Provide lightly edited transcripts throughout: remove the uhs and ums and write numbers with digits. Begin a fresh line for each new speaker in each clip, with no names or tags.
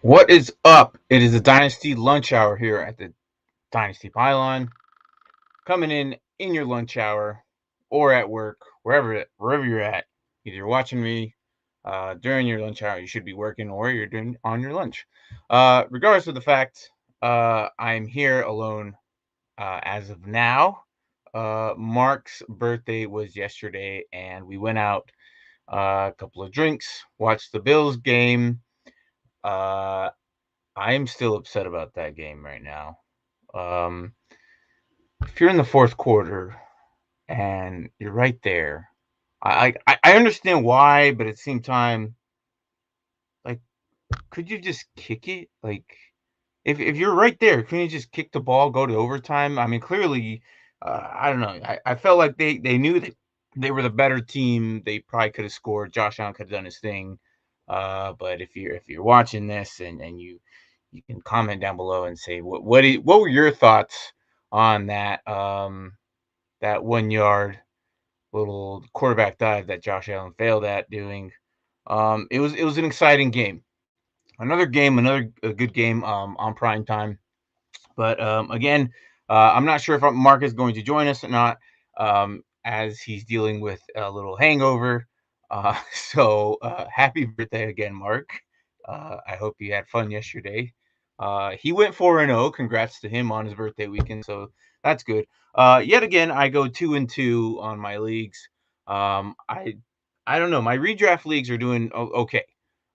What is up? It is a Dynasty lunch hour here at the Dynasty Pylon. Coming in your lunch hour or at work, wherever you're at. Either you're watching me during your lunch hour, you should be working, or you're doing on your lunch. Regardless of the fact, I'm here alone as of now. Mark's birthday was yesterday, and we went out a couple of drinks, watched the Bills game. Uh, I'm still upset about that game right now. Um, if you're in the fourth quarter and you're right there, I understand why, but at the same time, like, could you just kick it? Like, if you're right there, couldn't you just kick the ball, go to overtime? I mean, clearly, I don't know. I felt like they knew that they were the better team. They probably could have scored. Josh Allen could have done his thing. But if you're watching this and you can comment down below and say what were your thoughts on that 1 yard little quarterback dive that Josh Allen failed at doing. It was an exciting game. Another a good game on prime time. But again, I'm not sure if Mark is going to join us or not, as he's dealing with a little hangover. So happy birthday again, Mark. I hope you had fun yesterday. He went 4-0. Congrats to him on his birthday weekend. So that's good. Yet again, I go 2-2 on my leagues. I don't know. My redraft leagues are doing okay.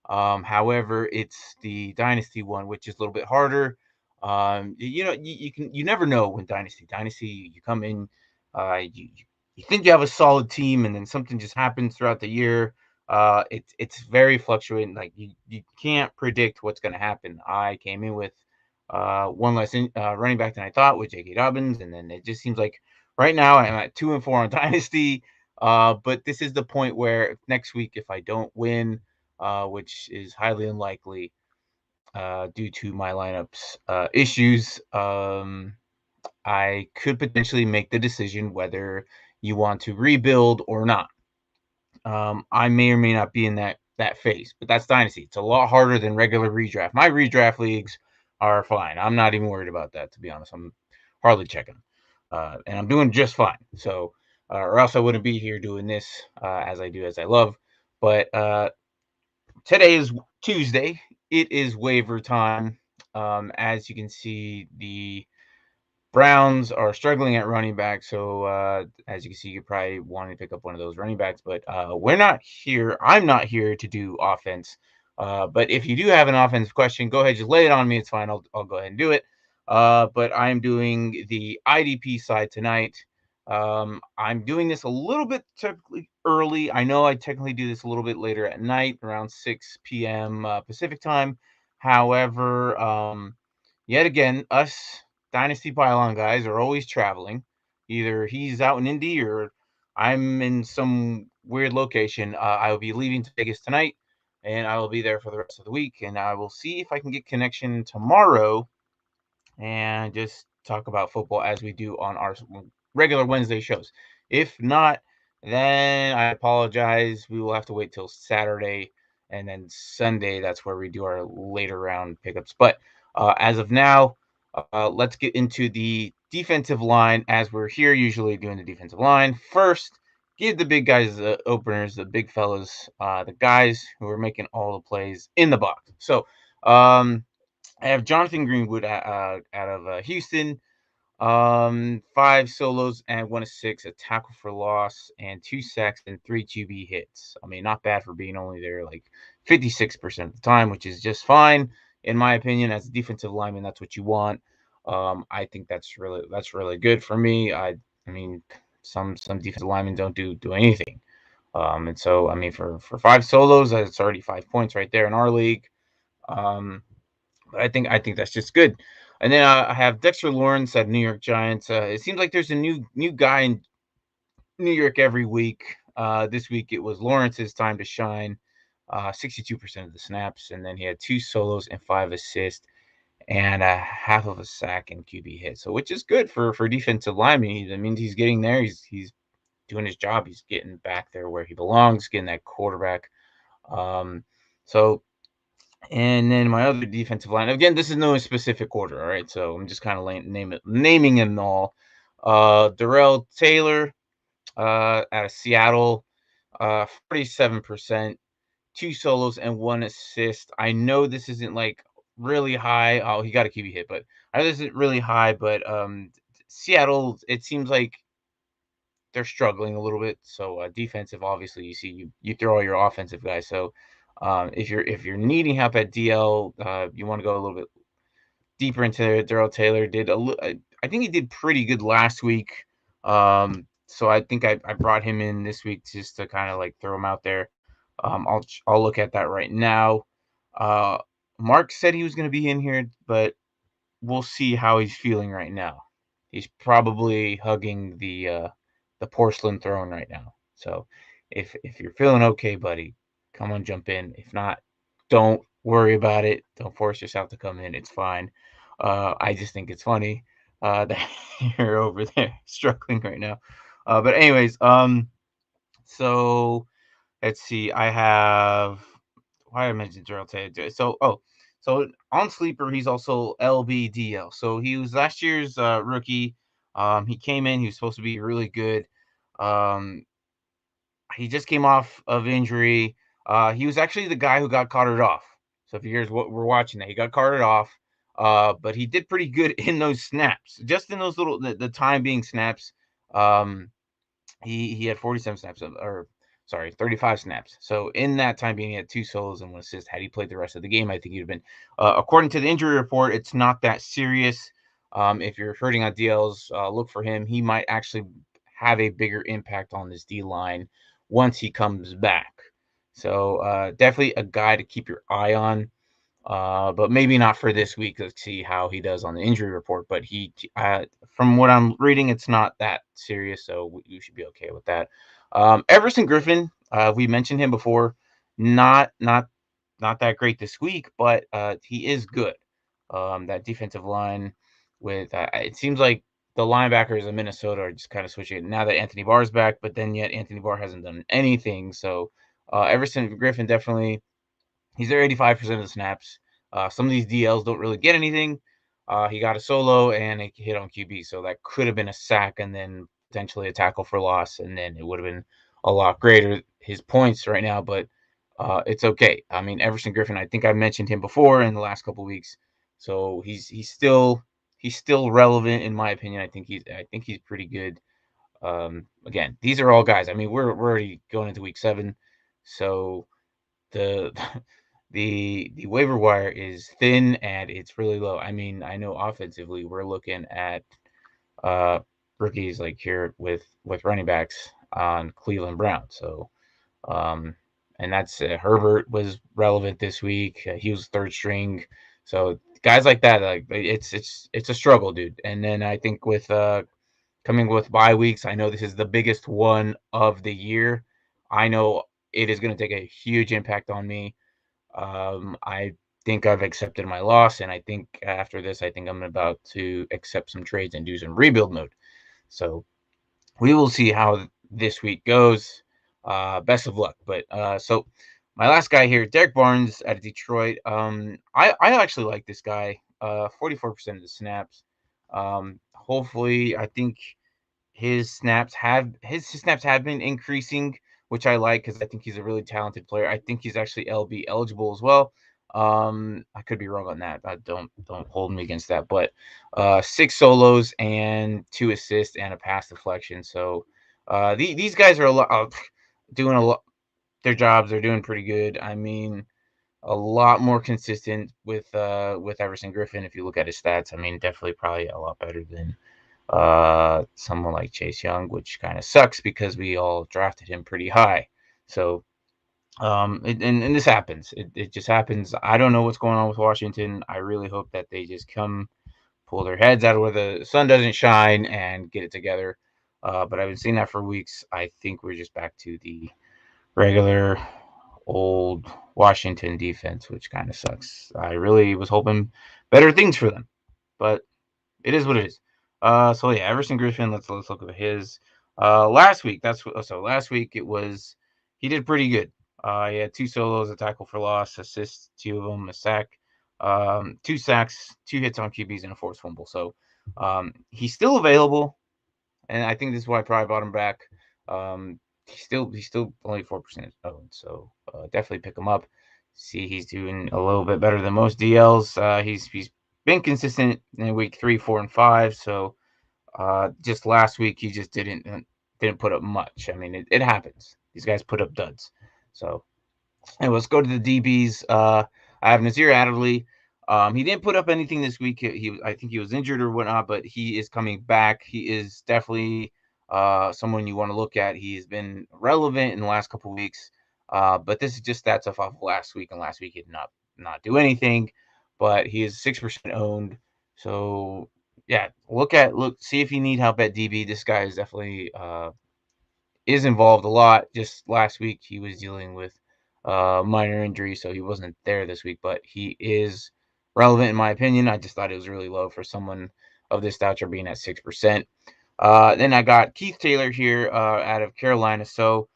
However, it's the dynasty one, which is a little bit harder. You never know when dynasty you come in, you think you have a solid team, and then something just happens throughout the year. It's very fluctuating. Like you can't predict what's going to happen. I came in with one less running back than I thought with J.K. Dobbins, and then it just seems like right now I'm at 2-4 on dynasty. But this is the point where next week, if I don't win, which is highly unlikely, due to my lineups issues, I could potentially make the decision whether you want to rebuild or not. I may or may not be in that phase, but that's dynasty. It's a lot harder than regular redraft. My redraft leagues are fine. I'm not even worried about that, to be honest. I'm hardly checking them, and I'm doing just fine. So, or else I wouldn't be here doing this as I do, as I love. But today is Tuesday. It is waiver time. As you can see, the Browns are struggling at running back. So, as you can see, you're probably wanting to pick up one of those running backs. But we're not here. I'm not here to do offense. But if you do have an offensive question, go ahead. Just lay it on me. It's fine. I'll go ahead and do it. But I'm doing the IDP side tonight. I'm doing this a little bit technically early. I know I technically do this a little bit later at night, around 6 p.m. Pacific time. However, yet again, us Dynasty Pylon guys are always traveling. Either he's out in Indy or I'm in some weird location. I will be leaving to Vegas tonight, and I will be there for the rest of the week. And I will see if I can get connection tomorrow and just talk about football as we do on our regular Wednesday shows. If not, then I apologize. We will have to wait till Saturday, and then Sunday, that's where we do our later round pickups. But as of now, let's get into the defensive line, as we're here usually doing the defensive line. First, give the big guys the openers, the big fellas, the guys who are making all the plays in the box. So, I have Jonathan Greenwood out of Houston. 5 solos and 1 assist, a tackle for loss, and 2 sacks and 3 QB hits. I mean, not bad for being only there like 56% of the time, which is just fine in my opinion. As a defensive lineman, that's what you want. I think that's really good for me. I mean, some defensive linemen don't do anything. And so I mean, for 5 solos, that's already 5 points right there in our league. Um, I think that's just good. And then I have Dexter Lawrence at New York Giants. It seems like there's a new guy in New York every week. This week it was Lawrence's time to shine. 62% of the snaps, and then he had 2 solos and 5 assists and a half of a sack and QB hit. So which is good for defensive lineman. That means he's getting there. He's doing his job. He's getting back there where he belongs, getting that quarterback. So And then my other defensive line. Again, this is no specific order. All right, so I'm just kind of naming them all. Darrell Taylor, out of Seattle, 47%, 2 solos and 1 assist. I know this isn't like really high. Oh, he got a QB hit, but I know this isn't really high. But Seattle, it seems like they're struggling a little bit. So defensive, obviously, you see you throw all your offensive guys. So if you're needing help at DL, you want to go a little bit deeper into Darrell Taylor. I think he did pretty good last week. So I think I brought him in this week just to kind of like throw him out there. I'll look at that right now. Uh, Mark said he was going to be in here, but we'll see how he's feeling right now. He's probably hugging the porcelain throne right now. So if you're feeling okay, buddy, come on, jump in. If not, don't worry about it. Don't force yourself to come in. It's fine. I just think it's funny that you're over there struggling right now. But anyways, so let's see. I have why I mentioned Daryl Taylor. So on sleeper, he's also LBDL. So he was last year's rookie. He came in. He was supposed to be really good. Um, he just came off of injury. He was actually the guy who got carted off. So if you guys we're watching that, he got carted off. But he did pretty good in those snaps, just in those little the time being snaps. Um, he had 47 snaps, or sorry, 35 snaps. So in that time being, he had 2 solos and 1 assist. Had he played the rest of the game, I think he'd have been. According to the injury report, it's not that serious. If you're hurting on DLs, look for him. He might actually have a bigger impact on this D line once he comes back. So definitely a guy to keep your eye on. But maybe not for this week. Let's see how he does on the injury report. But from what I'm reading, it's not that serious, so you should be okay with that. Everson Griffin, we mentioned him before. Not that great this week, but he is good. That defensive line with it seems like the linebackers in Minnesota are just kind of switching it now that Anthony Barr's back, but then yet Anthony Barr hasn't done anything. So Everson Griffin definitely. He's there 85% of the snaps. Some of these DLs don't really get anything. He got a solo and a hit on QB, so that could have been a sack and then potentially a tackle for loss, and then it would have been a lot greater his points right now. But it's okay. I mean, Everson Griffin. I think I mentioned him before in the last couple of weeks, so he's still relevant in my opinion. I think he's pretty good. Again, these are all guys. I mean, we're already going into week 7, so the the waiver wire is thin and it's really low. I mean, I know offensively we're looking at uh rookies like here with running backs on Cleveland Brown. So and that's Herbert was relevant this week. He was third string. So guys like that, like it's a struggle, dude. And then I think with coming with bye weeks, I know this is the biggest one of the year. I know it is going to take a huge impact on me. I think I've accepted my loss, and I think after this, I think I'm about to accept some trades and do some rebuild mode. So we will see how this week goes. Best of luck. But so my last guy here, Derek Barnes out of Detroit. I actually like this guy. 44% of the snaps. Hopefully, I think his snaps have been increasing, which I like because I think he's a really talented player. I think he's actually LB eligible as well. I could be wrong on that. Don't hold me against that. But 6 solos and 2 assists and a pass deflection. So these guys are doing a lot their jobs. They're doing pretty good. I mean, a lot more consistent with Everson Griffin. If you look at his stats, I mean, definitely probably a lot better than someone like Chase Young, which kind of sucks because we all drafted him pretty high. So and this happens. It just happens. I don't know what's going on with Washington. I really hope that they just pull their heads out of where the sun doesn't shine and get it together. But I've been seeing that for weeks. I think we're just back to the regular old Washington defense, which kind of sucks. I really was hoping better things for them, but it is what it is. So yeah, Everson Griffin. Let's look at his last week. Last week it was he did pretty good. He had 2 solos, a tackle for loss, assists, 2 of them, a sack, 2 sacks, 2 hits on QBs, and a forced fumble. So he's still available, and I think this is why I probably brought him back. He's still only 4% owned, so definitely pick him up. See, he's doing a little bit better than most DLs. He's been consistent in week 3, 4, and 5. So just last week he just didn't put up much. I mean, it happens. These guys put up duds. So and let's go to the DBs. I have Nazir Adderley. He didn't put up anything this week. I think he was injured or whatnot, but he is coming back. He is definitely someone you want to look at. He has been relevant in the last couple of weeks, but this is just stats off of last week, and last week he did not do anything. But he is 6% owned. So yeah, see if you need help at DB. This guy is definitely is involved a lot. Just last week he was dealing with minor injury, so he wasn't there this week, but he is relevant in my opinion. I just thought it was really low for someone of this stature being at 6%. Then I got Keith Taylor here out of Carolina. So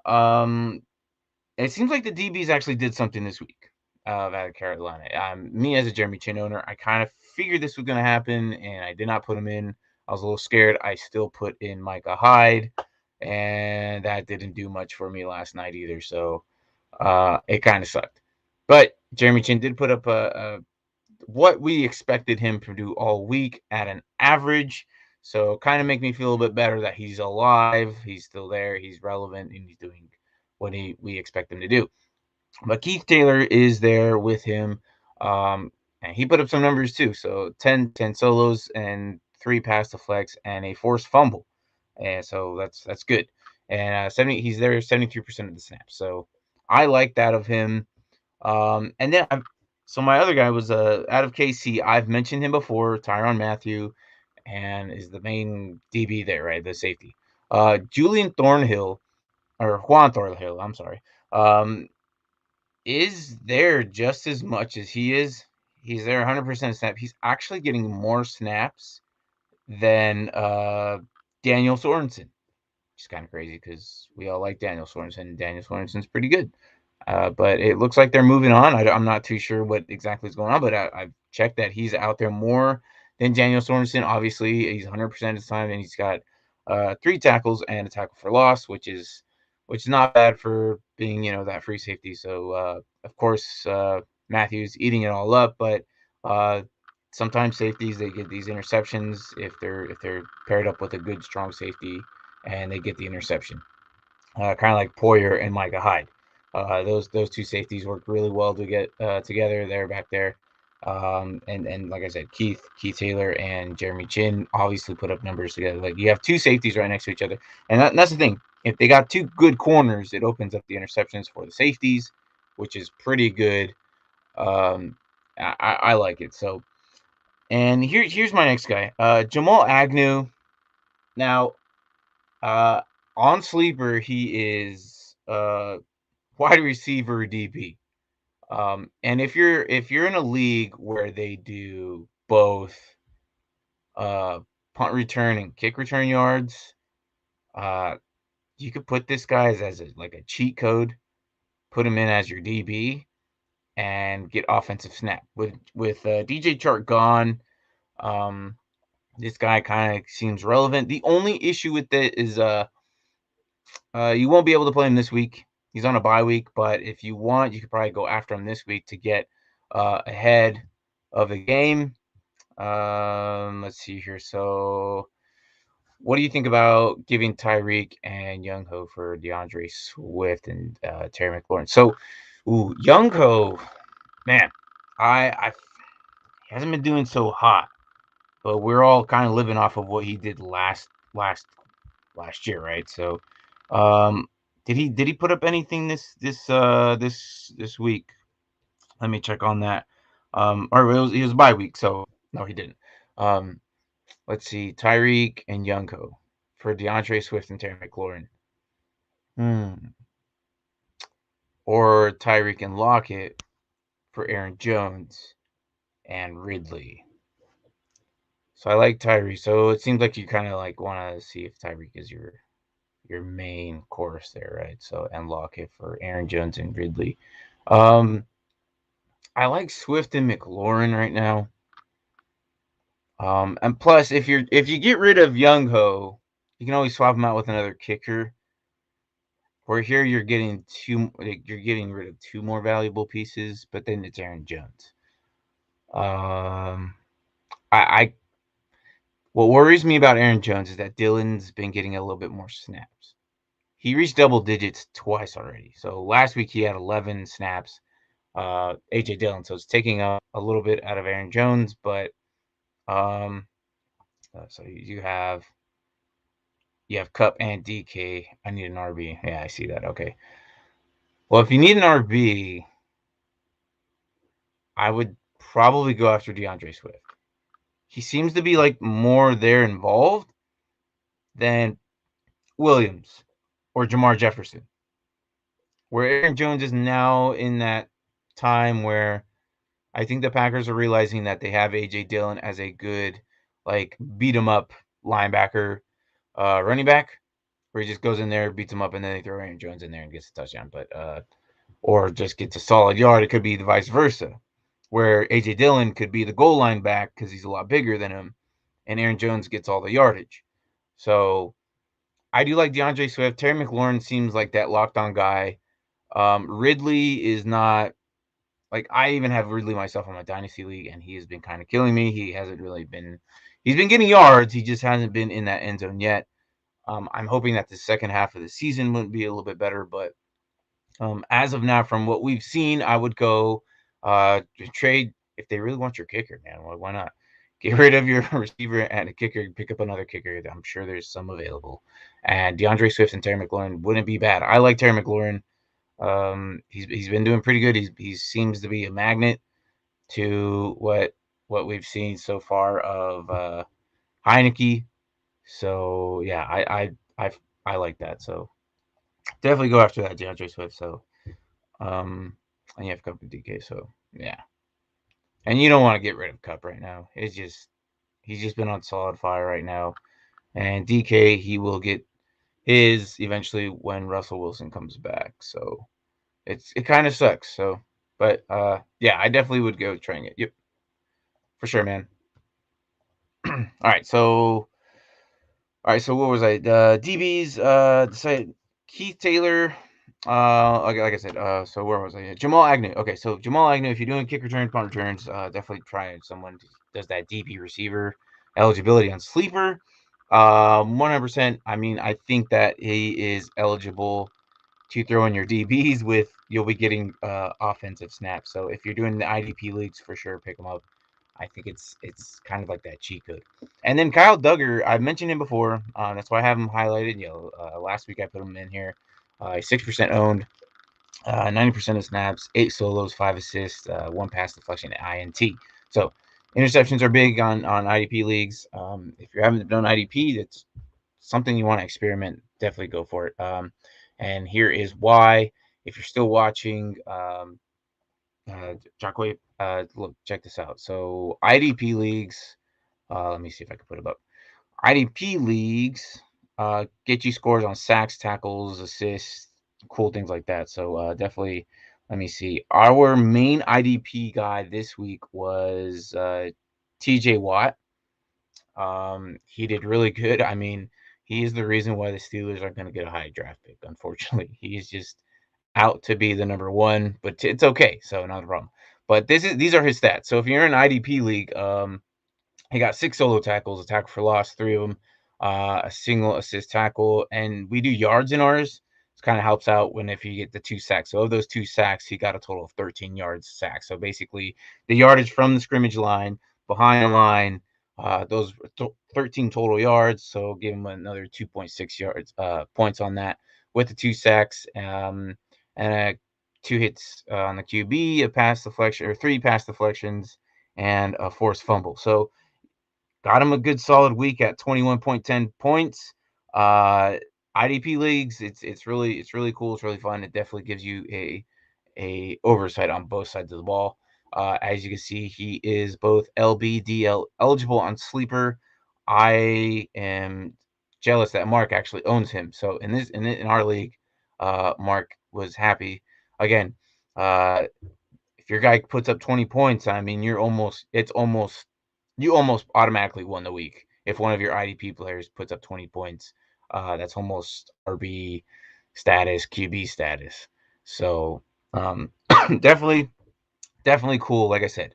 it seems like the DBs actually did something this week out of Carolina. Me as a Jeremy Chin owner, I kind of figured this was going to happen, and I did not put him in. I was a little scared. I still put in Micah Hyde, and that didn't do much for me last night either. So it kind of sucked. But Jeremy Chin did put up what we expected him to do all week at an average. So kind of make me feel a bit better that he's alive, he's still there, he's relevant, and he's doing what we expect him to do. But Keith Taylor is there with him, and he put up some numbers too. So 10 solos and 3 pass deflects and a forced fumble, and so that's good. And he's there 73% of the snaps. So I like that of him. And then so my other guy was out of KC. I've mentioned him before, Tyrann Mathieu, and is the main DB there, right? The safety. Julian Thornhill or Juan Thornhill, I'm sorry. Is there just as much as he is. He's there 100% snap. He's actually getting more snaps than Daniel Sorensen. Which is kind of crazy because we all like Daniel Sorensen. Daniel Sorensen's pretty good. But it looks like they're moving on. I'm not too sure what exactly is going on, but I've checked that he's out there more than Daniel Sorensen. Obviously, he's 100% of the time, and he's got 3 tackles and a tackle for loss, which is not bad for being that free safety. So of course Matthew's eating it all up, but sometimes safeties they get these interceptions if they're paired up with a good strong safety, and they get the interception. Kind of like Poyer and Micah Hyde. Those 2 safeties work really well to get together there back there. And like I said, Keith Taylor and Jeremy Chin obviously put up numbers together. Like you have 2 safeties right next to each other, and that's the thing. If they got 2 good corners, it opens up the interceptions for the safeties, which is pretty good. I like it. So, and here's my next guy, Jamal Agnew. Now, on Sleeper, he is wide receiver DB. And if you're in a league where they do both punt return and kick return yards, you could put this guy as like a cheat code, put him in as your DB, and get offensive snap. With DJ Chark gone, this guy kind of seems relevant. The only issue with it is you won't be able to play him this week. He's on a bye week, but if you want, you could probably go after him this week to get ahead of the game. Let's see here. So, what do you think about giving Tyreek and Young Ho for DeAndre Swift and Terry McLaurin? So, Young Ho, man, I he hasn't been doing so hot, but we're all kind of living off of what he did last year, right? So, did he put up anything this week? Let me check on that. Or it was bye week, so no, he didn't. Let's see, Tyreek and Youngko for DeAndre Swift and Terry McLaurin. Or Tyreek and Lockett for Aaron Jones and Ridley. So I like Tyreek. So it seems like you kind of like want to see if Tyreek is your main course there, right? So, and Lockett for Aaron Jones and Ridley. I like Swift and McLaurin right now. And plus, if you get rid of Young Ho, you can always swap him out with another kicker. Where here you're getting rid of two more valuable pieces, but then it's Aaron Jones. What worries me about Aaron Jones is that Dylan's been getting a little bit more snaps. He reached double digits twice already. So last week he had 11 snaps. AJ Dillon, so it's taking a little bit out of Aaron Jones, but so you have Cup and DK. I need an RB. Yeah, I see that. Okay. Well, if you need an RB, I would probably go after DeAndre Swift. He seems to be like more there involved than Williams or Jamar Jefferson. Where Aaron Jones is now in that time where I think the Packers are realizing that they have AJ Dillon as a good, like, beat 'em up linebacker, running back, where he just goes in there, beats him up, and then they throw Aaron Jones in there and gets a touchdown. But or just gets a solid yard. It could be the vice versa, where AJ Dillon could be the goal line back because he's a lot bigger than him, and Aaron Jones gets all the yardage. So I do like DeAndre Swift. Terry McLaurin seems like that locked on guy. Ridley is not. Like, I even have Ridley myself on my dynasty league, and he has been kind of killing me. He hasn't really been. He's been getting yards. He just hasn't been in that end zone yet. I'm hoping that the second half of the season would be a little bit better, but as of now, from what we've seen, I would go trade if they really want your kicker, man. Why not? Get rid of your receiver and a kicker, pick up another kicker. I'm sure there's some available. And DeAndre Swift and Terry McLaurin wouldn't be bad. I like Terry McLaurin. He's been doing pretty good. He seems to be a magnet to what we've seen so far of Heineke. So yeah, I like that. So definitely go after that DeAndre Swift. So and you have Cup and DK. So yeah, and you don't want to get rid of Cup right now. He's just been on solid fire right now. And DK, he will get his eventually when Russell Wilson comes back. So it kind of sucks. So, but yeah, I definitely would go trying it. Yep, for sure, man. All right, so what was I? The DBs decided Keith Taylor. Like I said, so where was I? Jamal Agnew. Okay, so Jamal Agnew, if you're doing kick return, punt returns, definitely try someone who does that DB receiver eligibility on sleeper. 100%. I mean, I think that he is eligible to throw in your DBs with. You'll be getting offensive snaps. So if you're doing the IDP leagues, for sure, pick them up. I think it's kind of like that cheat code. And then Kyle Duggar, I've mentioned him before. That's why I have him highlighted. Last week I put him in here. 6% owned, 90% of snaps, 8 solos, 5 assists, 1 pass deflection, INT. So interceptions are big on IDP leagues. If you haven't done IDP, that's something you want to experiment. Definitely go for it. And here is why. If you're still watching, Jacque, look, check this out. So IDP leagues, let me see if I can put it up. IDP leagues get you scores on sacks, tackles, assists, cool things like that. So definitely, let me see. Our main IDP guy this week was TJ Watt. He did really good. I mean, he is the reason why the Steelers aren't going to get a high draft pick. Unfortunately, he's just out to be the number one, but it's okay. So not a problem. But these are his stats. So if you're in an IDP league, he got 6 solo tackles, a tackle for loss, 3 of them, a single assist tackle, and we do yards in ours. It kind of helps out if you get the 2 sacks. So of those 2 sacks, he got a total of 13 yards sacks. So basically, the yardage from the scrimmage line, behind the line, those 13 total yards. So give him another 2.6 yards points on that with the 2 sacks. And 2 hits on the QB, a pass deflection, or 3 pass deflections, and a forced fumble. So got him a good solid week at 21.10 points. IDP leagues, it's really cool. It's really fun. It definitely gives you a oversight on both sides of the ball. As you can see, he is both LBDL eligible on sleeper. I am jealous that Mark actually owns him. So in our league, Mark was happy. Again, if your guy puts up 20 points, I mean, you almost automatically won the week. If one of your IDP players puts up 20 points, that's almost RB status, QB status. So definitely cool. Like I said,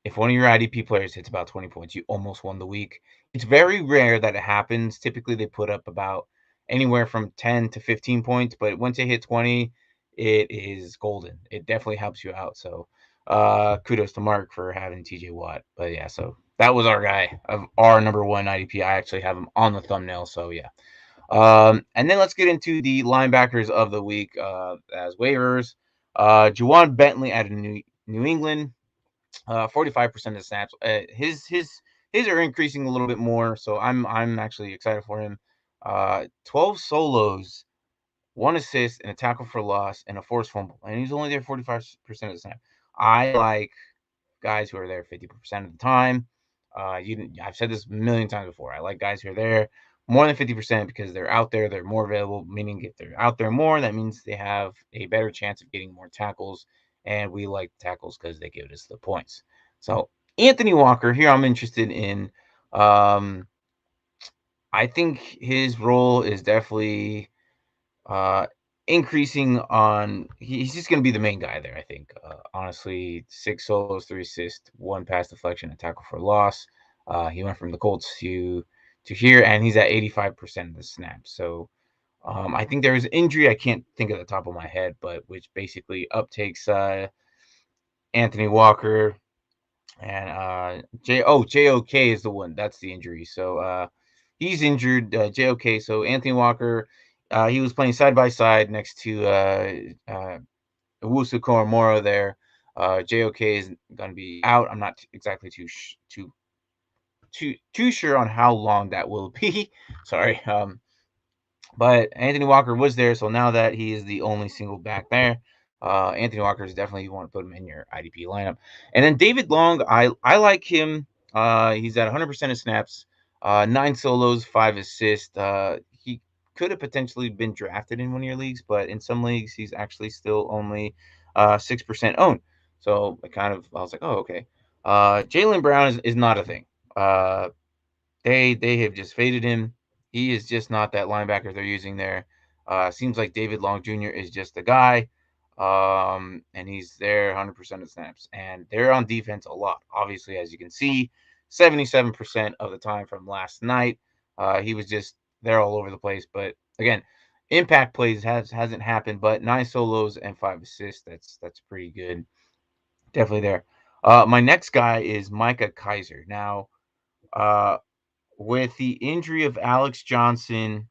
if one of your IDP players hits about 20 points, you almost won the week. It's very rare that it happens. Typically, they put up about anywhere from 10 to 15 points, but once they hit 20, it is golden. It definitely helps you out. So, kudos to Mark for having TJ Watt. But yeah, so that was our guy of our number one IDP. I actually have him on the thumbnail. So yeah. And then let's get into the linebackers of the week as waivers. Juwan Bentley out of New England. 45% of snaps. His are increasing a little bit more, so I'm actually excited for him. 12 solos, 1 assist, and a tackle for loss, and a forced fumble, and he's only there 45% of the snap. I like guys who are there 50% of the time. I've said this a million times before. I like guys who are there more than 50% because they're out there, they're more available. Meaning, if they're out there more, that means they have a better chance of getting more tackles, and we like tackles because they give us the points. So Anthony Walker here, I'm interested in. I think his role is definitely uh, increasing on. He's just going to be the main guy there, I think. Honestly, 6 solos, 3 assists, 1 pass deflection, a tackle for loss. He went from the Colts to here, and he's at 85% of the snaps. So I think there was an injury. I can't think of the top of my head, but which basically uptakes Anthony Walker. And JOK is the one. That's the injury. So he's injured. JOK. So Anthony Walker, he was playing side by side next to Owusu Koromoro there. JOK is going to be out. I'm not exactly too sure on how long that will be. Sorry. But Anthony Walker was there, so now that he is the only single back there, Anthony Walker is definitely, you want to put him in your IDP lineup. And then David Long, I like him. He's at 100% of snaps, 9 solos, 5 assists. He could have potentially been drafted in one of your leagues, but in some leagues he's actually still only 6% owned. So I was like, oh, okay. Jaylen Brown is not a thing. They have just faded him. He is just not that linebacker they're using there. Seems like David Long Jr. is just the guy, and he's there 100% of snaps. And they're on defense a lot. Obviously, as you can see, 77% of the time from last night. He was just there all over the place. But again, impact plays hasn't happened. But 9 solos and 5 assists. That's pretty good. Definitely there. My next guy is Micah Kaiser. Now, with the injury of Alex Johnson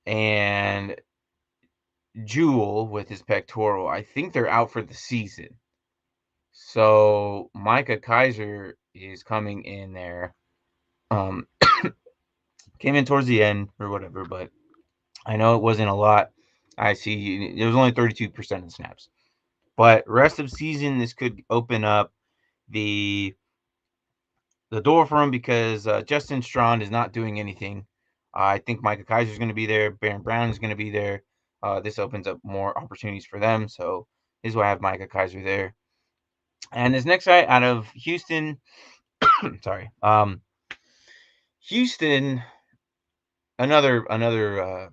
and Jewel with his pectoral, I think they're out for the season. So Micah Kaiser is coming in there. Came in towards the end or whatever, but I know it wasn't a lot. I see it was only 32% of the snaps. But rest of season, this could open up the door for him because Justin Strawn is not doing anything. I think Micah Kaiser is going to be there. Baron Brown is going to be there. This opens up more opportunities for them. So this is why I have Micah Kaiser there. And this next guy out of Houston, sorry, Houston, another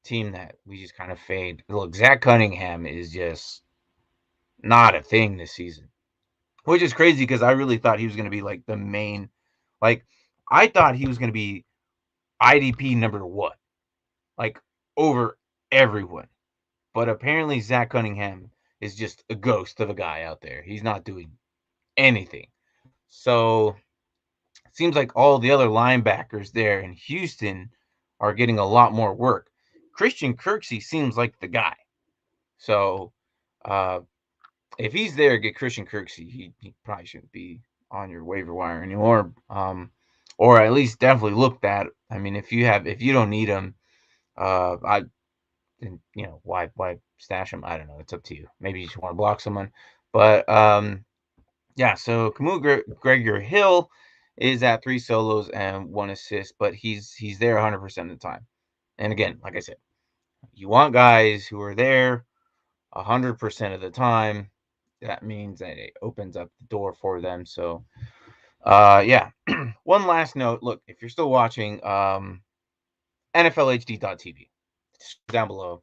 team that we just kind of fade. Look, Zach Cunningham is just not a thing this season, which is crazy because I really thought he was going to be like the main, like I thought he was going to be IDP number 1, like over everyone. But apparently Zach Cunningham is just a ghost of a guy out there. He's not doing anything. So it seems like all the other linebackers there in Houston are getting a lot more work. Christian Kirksey seems like the guy. So if he's there, get Christian Kirksey. He probably shouldn't be on your waiver wire anymore. Or at least definitely looked at. I mean, if you don't need him, why stash him? I don't know. It's up to you. Maybe you just want to block someone. But yeah, so Camus Gregor Hill is at 3 solos and 1 assist, but he's there 100% of the time. And again, like I said, you want guys who are there 100% of the time. That means that it opens up the door for them. So, yeah. One last note. Look, if you're still watching, NFLHD.tv, down below.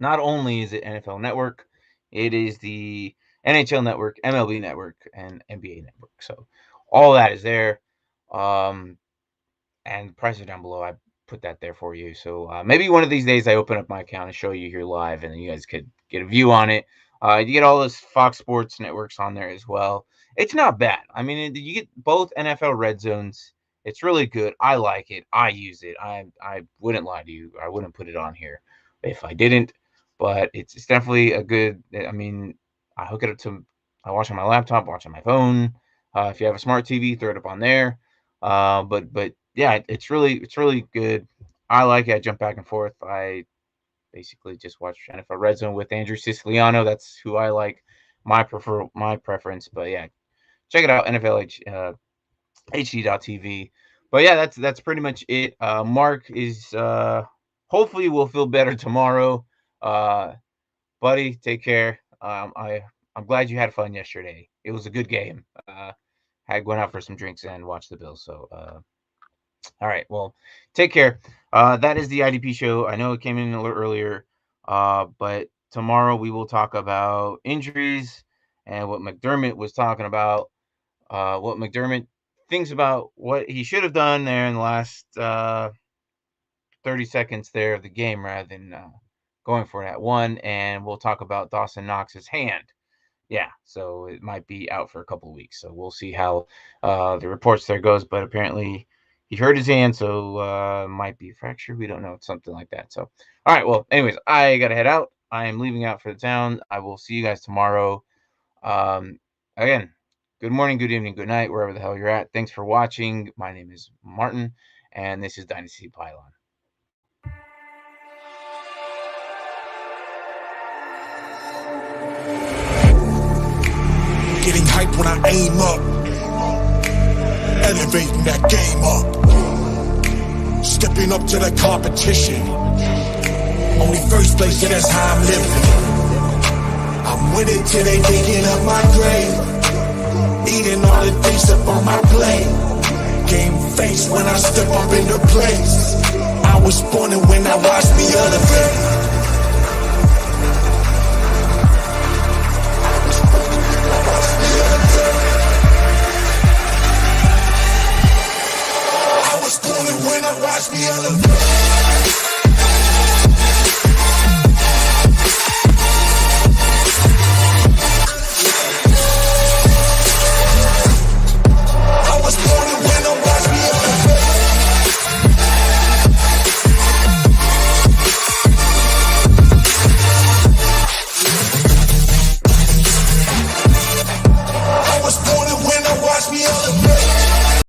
Not only is it NFL Network, it is the NHL Network, MLB Network, and NBA Network. So all that is there. And prices down below. I put that there for you. So maybe one of these days I open up my account and show you here live, and then you guys could get a view on it. You get all those Fox Sports networks on there as well. It's not bad. I mean, you get both NFL red zones. It's really good. I like it. I use it. I wouldn't lie to you. I wouldn't put it on here if I didn't. But it's definitely a good. I mean, I hook it up to. I watch on my laptop, watch on my phone. If you have a smart TV, throw it up on there. But yeah, it's really good. I like it. I jump back and forth. I basically just watch NFL Red Zone with Andrew Siciliano. That's who I like. My preference. But yeah, check it out. HD.tv. But yeah, that's pretty much it. Mark is hopefully will feel better tomorrow. Buddy, take care. I'm glad you had fun yesterday. It was a good game. Had went out for some drinks and watched the Bills. So all right, well, take care. That is the IDP show. I know it came in a little earlier, but tomorrow we will talk about injuries and what McDermott was talking about. What McDermott thinks about what he should have done there in the last 30 seconds there of the game rather than going for that one. And we'll talk about Dawson Knox's hand. Yeah, so it might be out for a couple of weeks. So we'll see how the reports there goes. But apparently he hurt his hand, so might be fractured. We don't know. It's something like that. So, all right. Well, anyways, I got to head out. I am leaving out for the town. I will see you guys tomorrow. Again, good morning, good evening, good night, wherever the hell you're at. Thanks for watching. My name is Martin, and this is Dynasty Pylon.
Getting hype when I aim up, elevating that game up, stepping up to the competition. Only first place, and that's how I'm living. I'm winning till they digging up my grave, eating all the things up on my plate. Game face when I step up into place. I was born and when I watched me elevate. When I watch me elevate.